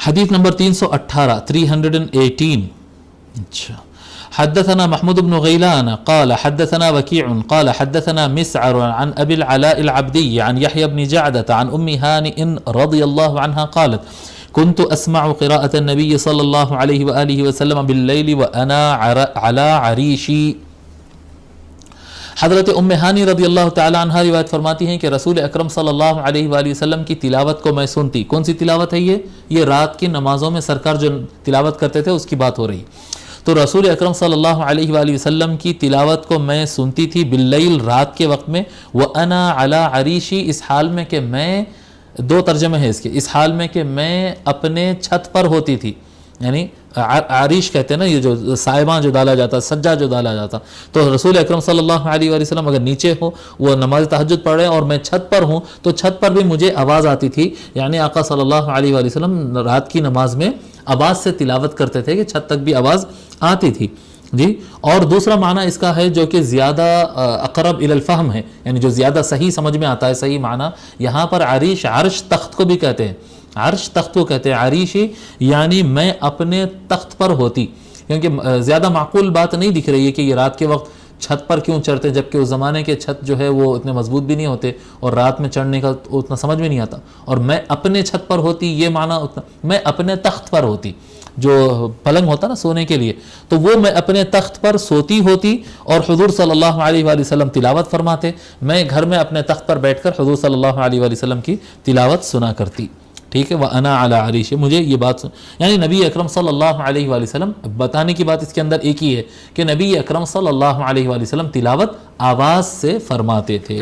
حدیث نمبر 318 اچھا حدثنا محمود بن غيلان قال حدثنا وكيع قال حدثنا مسعر عن أبي العلاء العبدي عن يحيى بن جعدة عن أم هانئ رضي الله عنها قالت كنت أسمع قراءة النبي صلى الله عليه وآله وسلم بالليل وأنا على عريشي. حضرت ام ہانی رضی اللہ تعالی عنہ روایت فرماتی ہیں کہ رسول اکرم صلی اللہ علیہ وآلہ وسلم کی تلاوت کو میں سنتی. کون سی تلاوت ہے یہ رات کی نمازوں میں سرکار جو تلاوت کرتے تھے اس کی بات ہو رہی. تو رسول اکرم صلی اللہ علیہ وآلہ وسلم کی تلاوت کو میں سنتی تھی باللیل رات کے وقت میں. وَأَنَا عَلَىٰ عَرِيشِي اس حال میں کہ میں دو ترجمے ہیں اس کے, اس حال میں کہ میں اپنے چھت پر ہوتی تھی. یعنی عریش کہتے ہیں نا یہ جو سائباں جو ڈالا جاتا, سجا جو ڈالا جاتا. تو رسول اکرم صلی اللہ علیہ وآلہ وسلم اگر نیچے ہو وہ نماز تہجد پڑھ رہے ہیں اور میں چھت پر ہوں تو چھت پر بھی مجھے آواز آتی تھی. یعنی آقا صلی اللہ علیہ وآلہ وسلم رات کی نماز میں آواز سے تلاوت کرتے تھے کہ چھت تک بھی آواز آتی تھی جی. اور دوسرا معنی اس کا ہے جو کہ زیادہ اقرب الی الفہم ہے, یعنی جو زیادہ صحیح سمجھ میں آتا ہے, صحیح معنی یہاں پر عریش عرش تخت کو بھی کہتے ہیں, عرش تخت کو کہتے ہیں عریشی, یعنی میں اپنے تخت پر ہوتی. کیونکہ زیادہ معقول بات نہیں دکھ رہی ہے کہ یہ رات کے وقت چھت پر کیوں چڑھتے, جبکہ اس زمانے کے چھت جو ہے وہ اتنے مضبوط بھی نہیں ہوتے اور رات میں چڑھنے کا اتنا سمجھ میں نہیں آتا. اور میں اپنے چھت پر ہوتی یہ معنی اتنا, میں اپنے تخت پر ہوتی, جو پلنگ ہوتا نا سونے کے لیے, تو وہ میں اپنے تخت پر سوتی ہوتی اور حضور صلی اللہ علیہ وآلہ وسلم تلاوت فرماتے. میں گھر میں اپنے تخت پر بیٹھ کر حضور صلی اللہ علیہ وآلہ وسلم کی تلاوت سنا کرتی. ٹھیک ہے, وَأَنَا عَلَىٰ عَرِيشِ مجھے یہ بات یعنی نبی اکرم صلی اللہ علیہ وآلہ وسلم, بتانے کی بات اس کے اندر ایک ہی ہے کہ نبی اکرم صلی اللہ علیہ وآلہ وسلم تلاوت آواز سے فرماتے تھے.